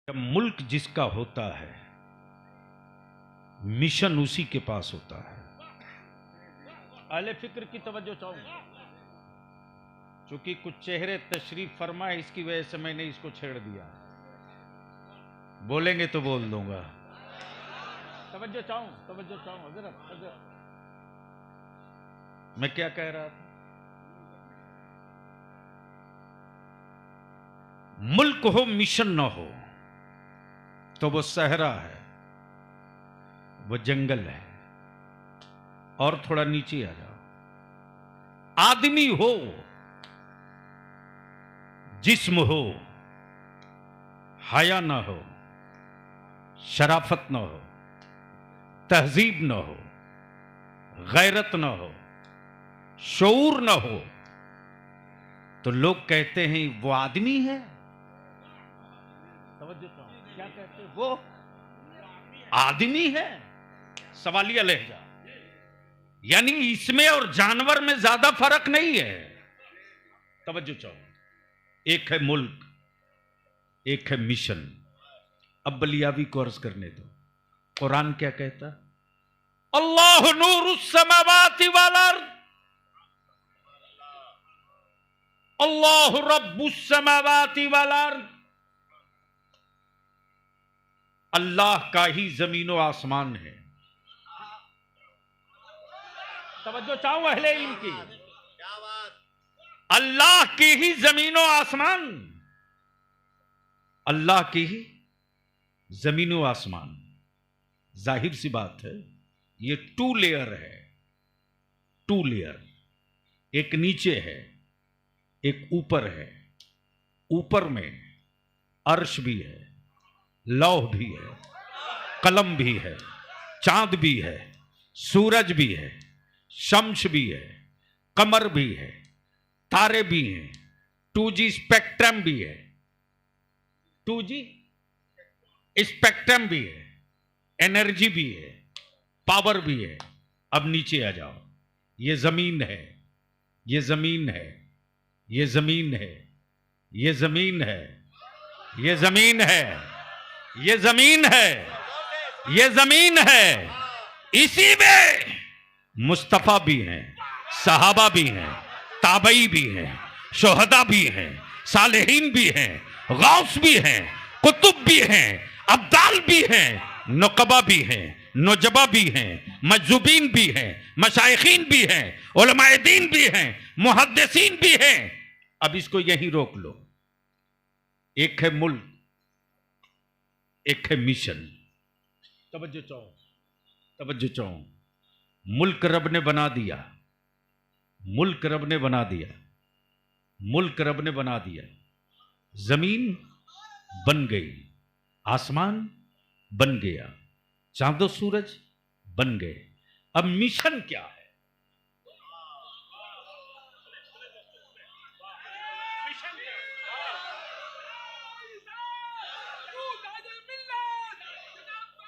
जब मुल्क जिसका होता है, मिशन उसी के पास होता है। अहले फिक्र की तवज्जो चाहूंगा, चूंकि कुछ चेहरे तशरीफ फरमा है, इसकी वजह से मैंने इसको छेड़ दिया। बोलेंगे तो बोल दूंगा। तवज्जो चाहूं हज़रत। मैं क्या कह रहा था? मुल्क हो मिशन ना हो तो वो सहरा है, वो जंगल है। और थोड़ा नीचे आ जाओ। आदमी हो, जिस्म हो, हया ना हो, शराफत ना हो, तहजीब ना हो, गैरत ना हो, शऊर ना हो, तो लोग कहते हैं वो आदमी है। क्या कहते हैं? वो आदमी है। सवालिया लहजा, यानी इसमें और जानवर में ज्यादा फर्क नहीं है। तवज्जो चाहो। एक है मुल्क, एक है मिशन। अब बलियावी को अर्ज करने दो। कुरान क्या कहता? अल्लाह नूरुस समावाति वल अर्द, अल्लाह रब्बुस समावाति वल अर्द। अल्लाह का ही जमीनो आसमान है। तवज्जो चाहूं अहले इल्म की। अल्लाह की ही जमीनो आसमान, अल्लाह की ही जमीनो आसमान। जाहिर सी बात है, ये टू लेयर है। टू लेयर, एक नीचे है, एक ऊपर है। ऊपर में अर्श भी है, लौह भी है, कलम भी है, चांद भी है, सूरज भी है, शम्स भी है, कमर भी है, तारे भी हैं, 2G स्पेक्ट्रम भी है, 2G स्पेक्ट्रम भी है, एनर्जी भी है, पावर भी है। अब नीचे आ जाओ। ये जमीन है, ये जमीन है, ये जमीन है, ये जमीन है, ये जमीन है, ये जमीन है, ये जमीन है। इसी में मुस्तफा भी हैं, सहाबा भी हैं, ताबई भी हैं, शोहदा भी हैं, सालेहीन भी हैं, गौस भी हैं, कुतुब भी हैं, अब्दाल भी हैं, नुकबा भी हैं, नुजबा भी हैं, मजजुबीन भी हैं, मशाइखीन भी हैं, उलमाए दीन भी हैं, मुहद्दिसीन भी हैं। अब इसको यहीं रोक लो। एक है मुल्क, एक है मिशन। तवज्जो चाहो, तवज्जो चाहो। मुल्क रब ने बना दिया, मुल्क रब ने बना दिया, मुल्क रब ने बना दिया। जमीन बन गई, आसमान बन गया, चांदो सूरज बन गए। अब मिशन क्या है?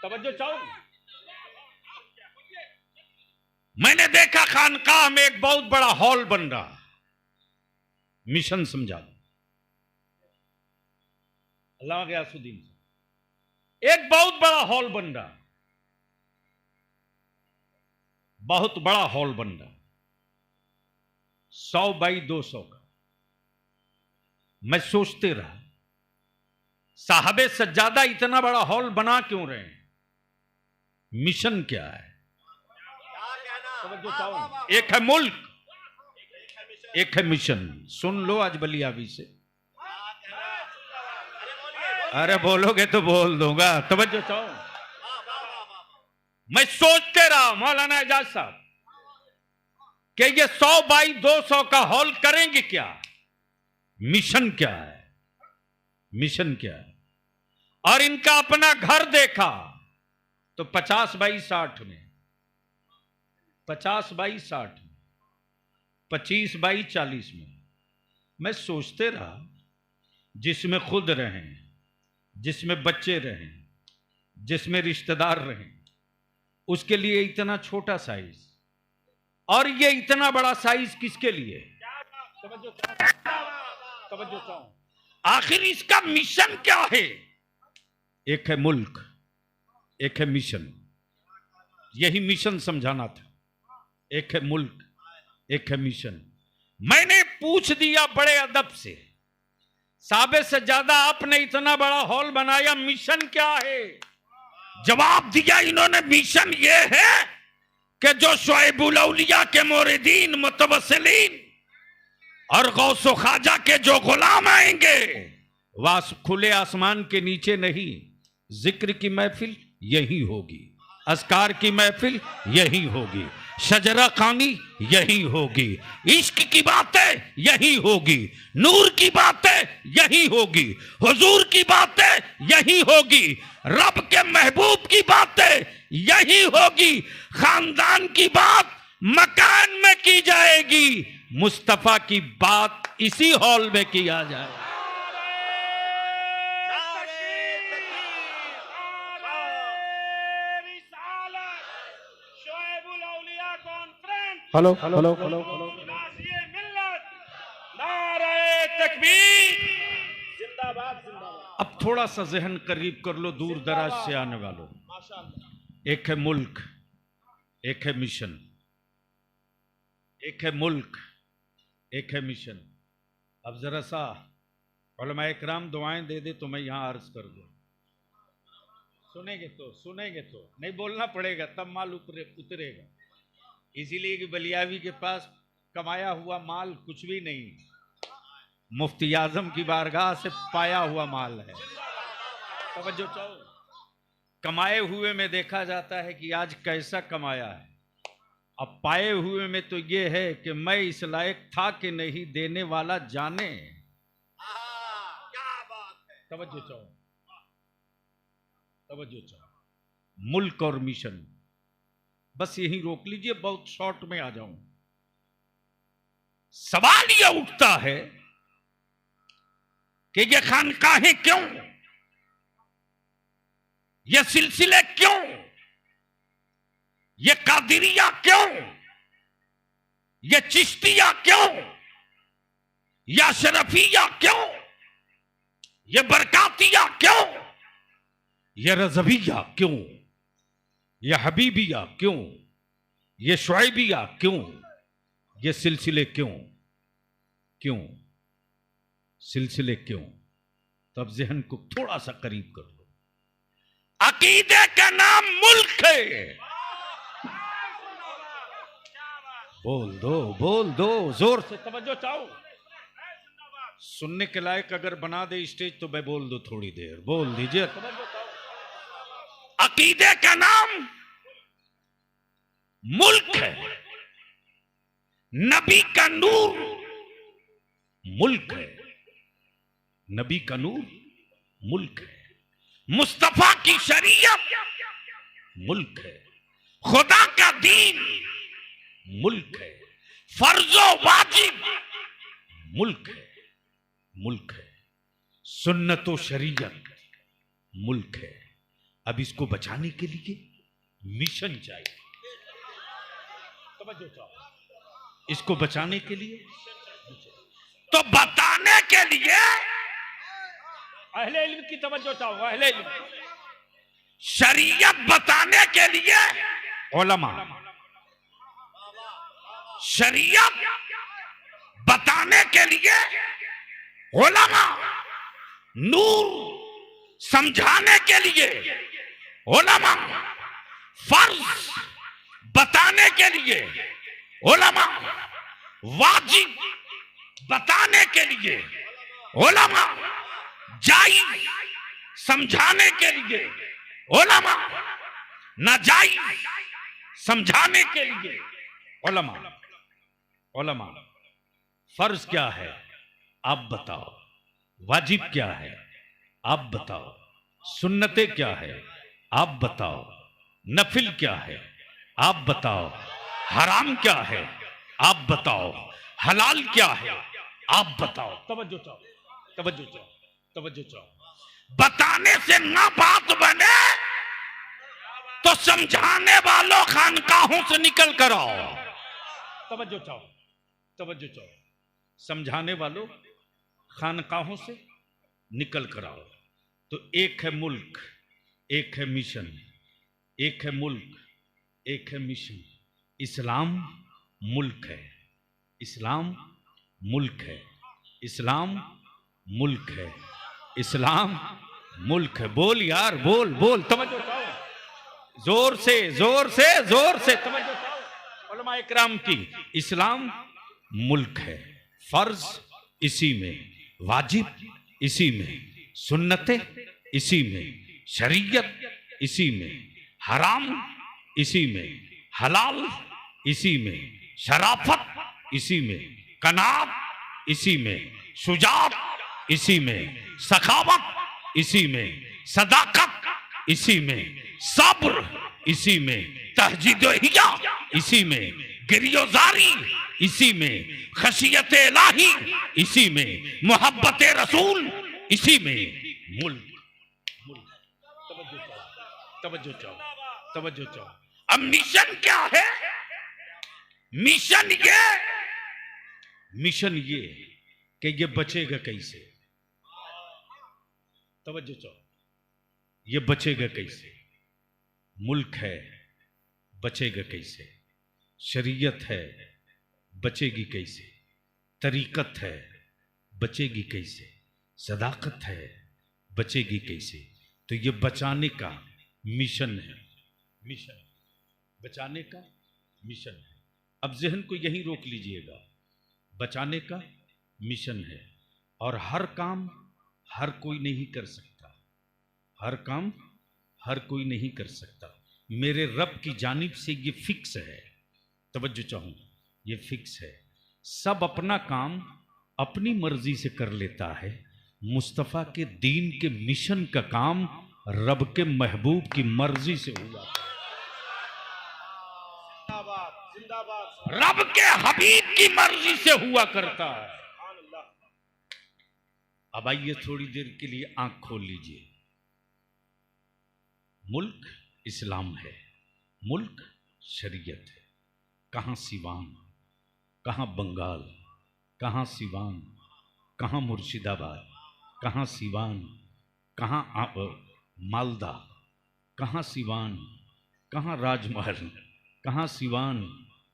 तवज्जो चाहो। मैंने देखा खानकाह में एक बहुत बड़ा हॉल बन रहा। मिशन समझा दो। अल्लाह गयासुद्दीन से एक बहुत बड़ा हॉल बन रहा, बहुत बड़ा हॉल बन रहा, 100 बाई 200 का। मैं सोचते रहा, साहबे सज्जादा इतना बड़ा हॉल बना क्यों रहे हैं? मिशन क्या है? एक है मुल्क, एक है मिशन। सुन लो आज बलियावी से। अरे बोलोगे तो बोल दूंगा। तवज्जो चाहो। मैं सोचते रहा मौलाना एजाज साहब कि ये 100 बाई 200 का हॉल करेंगे क्या? मिशन क्या है? मिशन क्या है? और इनका अपना घर देखा तो 50 बाई 60 में, 50 बाई 60 में, 25 बाई 40 में। मैं सोचते रहा, जिसमें खुद रहें, जिसमें बच्चे रहें, जिसमें रिश्तेदार रहें, उसके लिए इतना छोटा साइज, और ये इतना बड़ा साइज किसके लिए? तवज्जो चाहो। आखिर इसका मिशन क्या है? एक है मुल्क, एक है मिशन। यही मिशन समझाना था। एक है मुल्क, एक है मिशन। मैंने पूछ दिया बड़े अदब से, साबे से ज्यादा आपने इतना बड़ा हॉल बनाया, मिशन क्या है? जवाब दिया इन्होंने, मिशन ये है कि जो शुएबुल औलिया के मोरिदीन मुतवस्सिलीन और गौसो ख्वाजा के जो गुलाम आएंगे, वह खुले आसमान के नीचे नहीं, जिक्र की महफिल यही होगी, अस्कार की महफिल यही होगी, शजरा खानी यही होगी, इश्क की बातें यही होगी, नूर की बातें यही होगी, हुजूर की बातें यही होगी, रब के महबूब की बातें यही होगी, खानदान की बात मकान में की जाएगी, मुस्तफा की बात इसी हॉल में किया जाएगा। Hello hello hello hello. अब थोड़ा सा जहन करीब कर लो, दूर दराज से आने वालों। एक है मुल्क, एक है मिशन। एक है मुल्क, एक है मिशन। अब जरा सा उलमाए किराम दुआएं दे दे तो मैं यहां अर्ज कर दूं। सुनेंगे तो नहीं बोलना पड़ेगा, तब माल उतरेगा। इसीलिए कि बलियावी के पास कमाया हुआ माल कुछ भी नहीं, मुफ्ती आजम की बारगाह से पाया हुआ माल है। तवज्जो चाहो। कमाए हुए में देखा जाता है कि आज कैसा कमाया है, अब पाए हुए में तो ये है कि मैं इस लायक था कि नहीं, देने वाला जाने। तवज्जो चाहो, तवज्जो चाहो। मुल्क और मिशन, बस यही रोक लीजिए, बहुत शॉर्ट में आ जाऊं। सवाल यह उठता है कि ये खानकाहें क्यों, ये सिलसिले क्यों, ये कादिरिया क्यों, ये चिश्तिया क्यों, या शरफिया क्यों, ये बरकातिया क्यों, ये रज़विया क्यों, ये हबीबिया क्यों, ये शुएबिया क्यों, ये सिलसिले क्यों? क्यों सिलसिले क्यों? तब जहन को थोड़ा सा करीब कर लो। अकीदे का नाम मुल्क है। बोल दो जोर से, तवज्जो चाहो। सुनने के लायक अगर बना दे स्टेज तो मैं बोल दो थोड़ी देर, बोल दीजिए। अकीदे का नाम मुल्क है, नबी का नूर मुल्क है, नबी का नूर मुल्क है, मुस्तफा की शरीयत मुल्क है, खुदा का दीन मुल्क है, फर्जो वाजिब मुल्क है, मुल्क है, सुन्नतो शरीयत मुल्क है। अब इसको बचाने के लिए मिशन चाहिए। तवज्जो चाहो। इसको बचाने के लिए, तो बताने के लिए अहले इल्म की तवज्जो चाहो। अहले इल्म, शरीयत बताने के लिए उलमा, शरीयत बताने के लिए उलमा, नूर समझाने के लिए उलमा, फर्ज बताने के लिए उलमा, वाजिब बताने के लिए उलमा, जायज समझाने के लिए उलमा, नाजायज समझाने के लिए उलमा। उलमा, फर्ज क्या है आप बताओ, वाजिब क्या है आप बताओ, सुन्नतें क्या है आप बताओ, नफिल क्या है आप बताओ, हराम क्या है आप बताओ, हलाल क्या है आप बताओ। तवज्जो चाहो, तवज्जो चाहो, तवज्जो चाहो। बताने से ना बात बने तो समझाने वालों खानकाहों से निकल कर आओ। तवज्जो चाहो, तवज्जो चाहो। समझाने वालों खानकाहों से निकल कर आओ। तो एक है मुल्क, एक है मिशन, एक है मुल्क, एक है मिशन। इस्लाम मुल्क है, इस्लाम मुल्क है, इस्लाम मुल्क है, इस्लाम मुल्क है। बोल यार, बोल बोल, तवज्जो चाहो, जोर से जोर से जोर से तवज्जो चाहो उलमा इकराम की। इस्लाम मुल्क है, फर्ज इसी में, वाजिब इसी में, सुन्नतें इसी में, शरीयत इसी में, हराम इसी में, हलाल इसी में, शराफत इसी में, कनात इसी में, शुजात इसी में, सखावत इसी में, सदाकत इसी में, सब्र इसी में, तहजीदोहिया इसी में, गिरियोजारी इसी में, खशियत इलाही इसी में, मोहब्बत रसूल इसी में। मुल्क मुल्क, तवज्जो चाहो, तवज्जो चाहो, तवज्जो चाहो। अब मिशन क्या है? मिशन ये कि ये बचेगा कैसे। तवज्जो चाहो, ये बचेगा कैसे। मुल्क है, बचेगा कैसे। शरीयत है, बचेगी कैसे। तरीकत है, बचेगी कैसे। सदाकत है, बचेगी कैसे। तो ये बचाने का मिशन है, मिशन बचाने का मिशन है। अब जहन को यहीं रोक लीजिएगा, बचाने का मिशन है। और हर काम हर कोई नहीं कर सकता, हर काम हर कोई नहीं कर सकता। मेरे रब की जानिब से ये फिक्स है, तवज्जो चाहूँ, ये फिक्स है। सब अपना काम अपनी मर्जी से कर लेता है, मुस्तफ़ा के दीन के मिशन का काम रब के महबूब की मर्जी से हुआ। रब के हबीब की मर्जी से हुआ करता है। अब आइए थोड़ी देर के लिए आंख खोल लीजिए। मुल्क इस्लाम है, मुल्क शरीयत है। कहाँ सिवान, कहाँ बंगाल, कहाँ सिवान, कहाँ मुर्शिदाबाद, कहाँ सिवान, कहाँ मालदा, कहाँ सिवान, कहाँ राजमहल, कहाँ सिवान,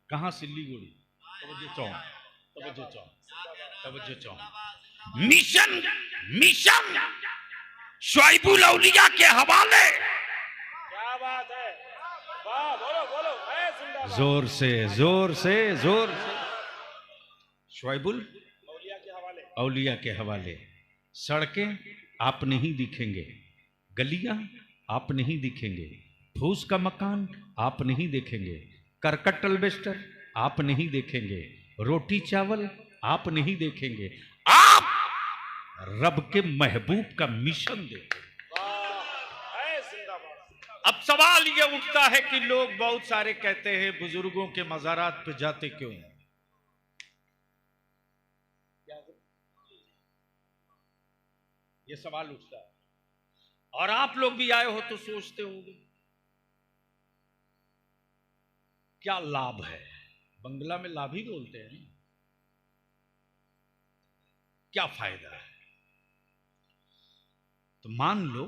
कहाँ सिल्लीगुड़ी। तवज्जो चाहो, तवज्जो चाहो, तवज्जो चाहो। मिशन मिशन शुआइबुल औलिया के हवाले। क्या बात है, वाह, बोलो बोलो, जिंदाबाद। जोर से जोर से जोर से। शुआइबुल औलिया के हवाले, औलिया के हवाले। सड़कें आप नहीं दिखेंगे, गलियां आप नहीं दिखेंगे, फूस का मकान आप नहीं देखेंगे, करकट अल्बेस्टर आप नहीं देखेंगे, रोटी चावल आप नहीं देखेंगे। आप रब के महबूब का मिशन देखेंगे। वाह, जिंदाबाद। अब सवाल ये उठता है कि लोग बहुत सारे कहते हैं बुजुर्गों के मज़ारात पे जाते क्यों हैं? ये सवाल उठता है। और आप लोग भी आए हो तो सोचते होंगे क्या लाभ है। बंगला में लाभ ही बोलते हैं, क्या फायदा है। तो मान लो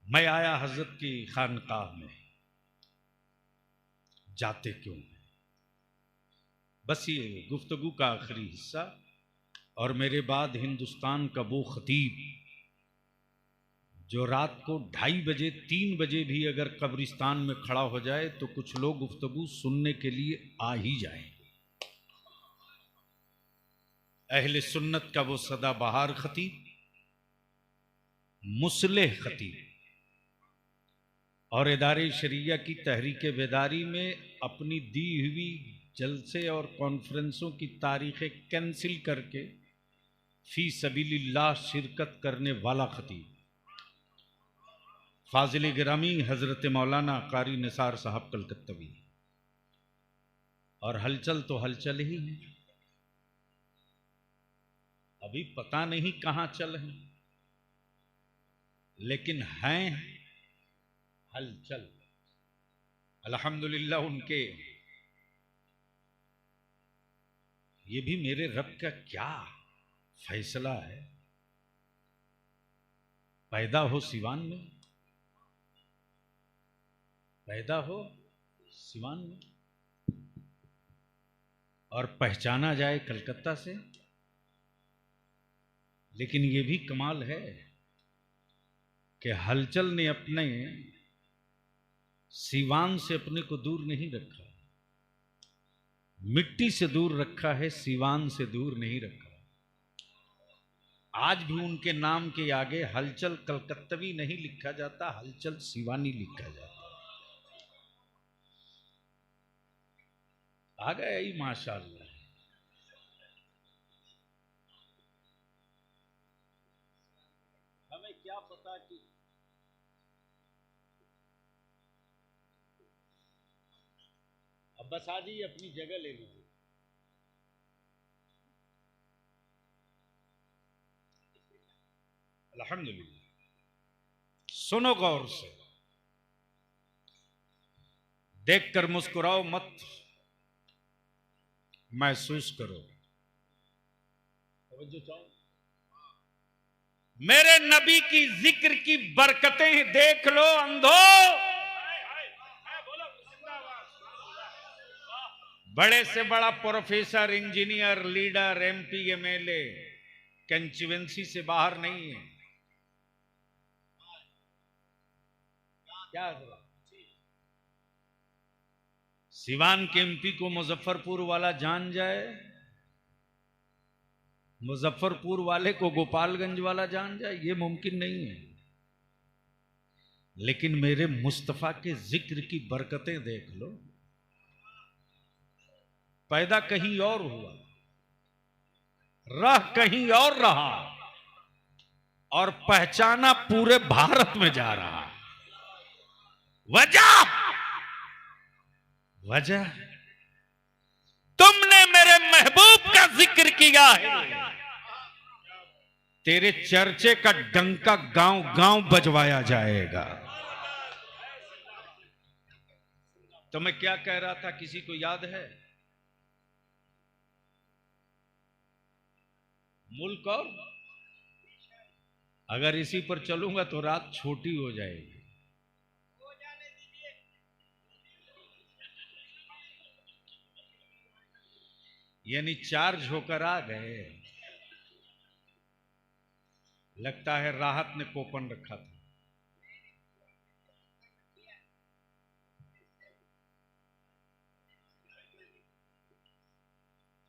मैं आया हजरत की खानकाह में, जाते क्यों हैं? बस ये गुफ्तगू का आखिरी हिस्सा। और मेरे बाद हिंदुस्तान का वो खतीब जो रात को 2:30 बजे 3 बजे भी अगर कब्रिस्तान में खड़ा हो जाए तो कुछ लोग गुफ्तगू सुनने के लिए आ ही जाएंगे। अहले सुन्नत का वो सदाबहार खतीब, मुसलिह खतीब, और इदारे शरिया की तहरीक बेदारी में अपनी दी हुई जलसे और कॉन्फ्रेंसों की तारीखें कैंसिल करके फी सबीलिल्लाह शिरकत करने वाला खतीब, फाजिल गिरामी हजरत मौलाना कारी निसार साहब कलकत्तवी। और हलचल तो हलचल ही है, अभी पता नहीं कहां चल है, लेकिन हैं हलचल। अल्हम्दुलिल्लाह उनके। ये भी मेरे रब का क्या फैसला है पैदा हो सिवान में, पैदा हो सिवान में, और पहचाना जाए कलकत्ता से। लेकिन ये भी कमाल है कि हलचल ने अपने सिवान से अपने को दूर नहीं रखा, मिट्टी से दूर रखा है, सिवान से दूर नहीं रखा। आज भी उनके नाम के आगे हलचल कलकत्तवी नहीं लिखा जाता, हलचल सिवानी लिखा जाता। आ गया ही माशाअल्लाह। हमें क्या पता कि अब बस आ जाइए, अपनी जगह ले लीजिए। अल्हम्दुलिल्लाह। सुनो गौर से, देखकर मुस्कुराओ मत, महसूस करो। मेरे नबी की जिक्र की बरकतें देख लो अंधो। बड़े से बड़ा professor, engineer, leader, MP, MLA constituency से बाहर नहीं है। क्या हुआ? सिवान के एमपी को मुजफ्फरपुर वाला जान जाए, मुजफ्फरपुर वाले को गोपालगंज वाला जान जाए, ये मुमकिन नहीं है। लेकिन मेरे मुस्तफा के जिक्र की बरकतें देख लो। पैदा कहीं और हुआ, रह कहीं और रहा, और पहचाना पूरे भारत में जा रहा। वजह तुमने मेरे महबूब का जिक्र किया है। तेरे चर्चे का डंका गांव गांव बजवाया जाएगा। तो मैं क्या कह रहा था, किसी को याद है? मुल्क, और अगर इसी पर चलूंगा तो रात छोटी हो जाएगी। यानी चार्ज होकर आ गए। लगता है राहत ने कोपन रखा था।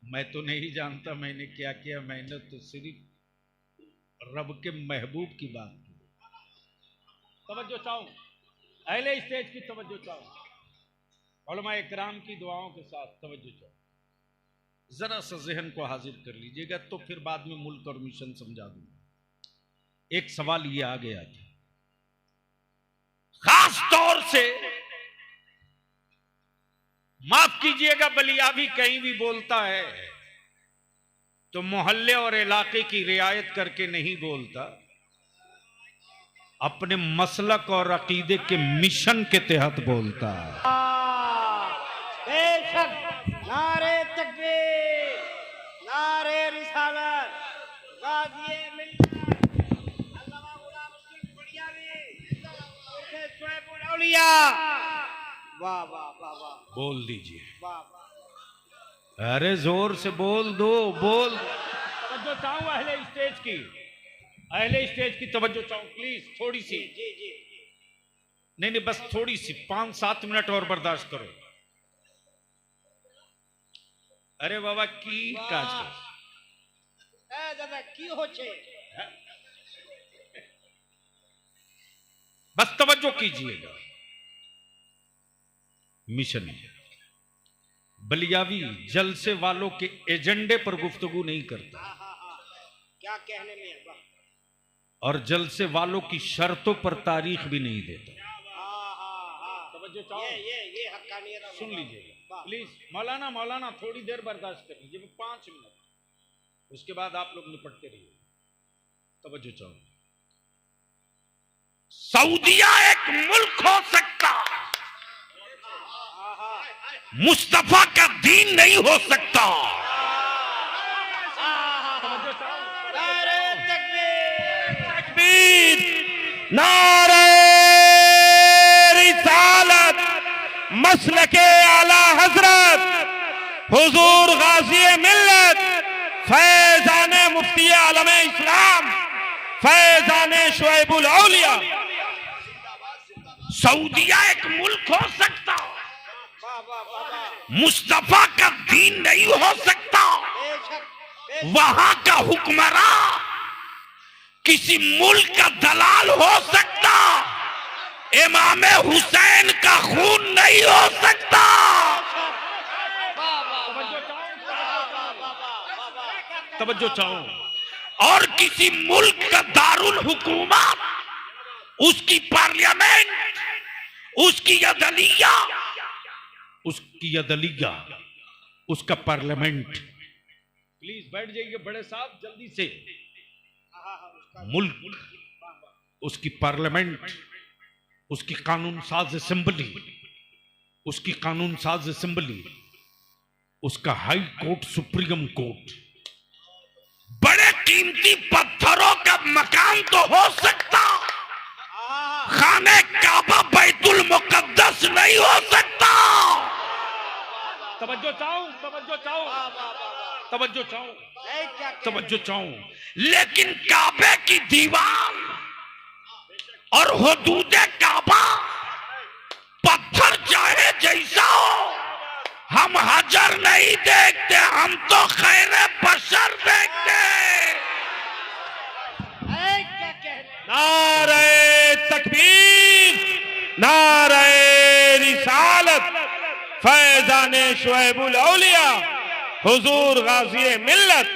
मैं तो नहीं जानता मैंने क्या किया, मैंने तो सिर्फ रब के महबूब की बात की। तवज्जो चाहूं, अहले स्टेज की तवज्जो चाहूं, उलमा इकराम की दुआओं के साथ तवज्जो चाहूं। जरा सा जहन को हाजिर कर लीजिएगा, तो फिर बाद में मुल्क और मिशन समझा दूंगा। एक सवाल ये आ गया था, खास तौर से माफ कीजिएगा, बलियावी कहीं भी बोलता है तो मोहल्ले और इलाके की रियायत करके नहीं बोलता, अपने मसलक और अकीदे के मिशन के तहत बोलता है। बेशक, नारे तकबीर, नारे रिसालत, गाज़िए मिल्लत, अल्लामा गुलाम रसूल बलियावी, उर्फे शुएबुल औलिया। वाह वाह वाह वाह, बोल दीजिए। वाह वाह। अरे जोर से बोल दो, बोल। तवज्जो चाहूं अहले स्टेज की, अहले स्टेज की तवज्जो चाहूं प्लीज, थोड़ी सी। जी जी, नहीं, बस थोड़ी सी, 5-7 मिनट और बर्दाश्त करो। अरे बाबा की काज कर। ए दादा की होचे? बस तवज्जो कीजिएगा। मिशन बलियावी जलसे वालों के एजेंडे पर गुफ्तगू नहीं करता, क्या कहने में है, वाह। और जलसे वालों की शर्तों पर तारीख भी नहीं देता। तवज्जो चाहो, ये हक्कानियत सुन लीजिएगा प्लीज। मौलाना थोड़ी देर बर्दाश्त कर लीजिए, 5 मिनट, उसके बाद आप लोग निपटते रहिए। तवज्जो चाहो, सऊदिया एक मुल्क हो सकता, मुस्तफा का दीन नहीं हो सकता। नारे तकबीर, तकबीर, नारे रिसालत मसलके आला हजरत हुजूर गाजी मिल्लत फैजान मुफ्ती आलम इस्लाम फैजान शुएबुल औलिया। सऊदिया एक मुल्क हो सकता, मुस्तफा का दीन नहीं हो सकता। वहां का हुक्मरान किसी मुल्क का दलाल हो सकता, इमाम हुसैन का खून नहीं हो सकता। तवज्जो चाहो। और किसी मुल्क का दारुल हुकूमत, उसकी पार्लियामेंट, उसकी अदलिया, उसका पार्लियामेंट। प्लीज बैठ जाइए बड़े साहब जल्दी से। मुल्क, उसकी पार्लियामेंट, उसकी कानून साज असेंबली, उसकी कानून साज असेंबली, उसका हाई कोर्ट, सुप्रीम कोर्ट, बड़े कीमती पत्थरों का मकान तो हो सकता, खाने काबा बैतुल मुकद्दस नहीं हो सकता। तवज्जो चाहूं, तवज्जो चाहूं, तवज्जो चाहूं, तवज्जो चाहूं। लेकिन काबे की दीवार और हुदूदे काबा, पत्थर चाहे जैसा हो, हम हजर नहीं देखते, हम तो खैरे बशर देखते। नारे तकबीर, नारे रिसालत फैजान शुएबुल औलिया हुजूर गाजी मिल्लत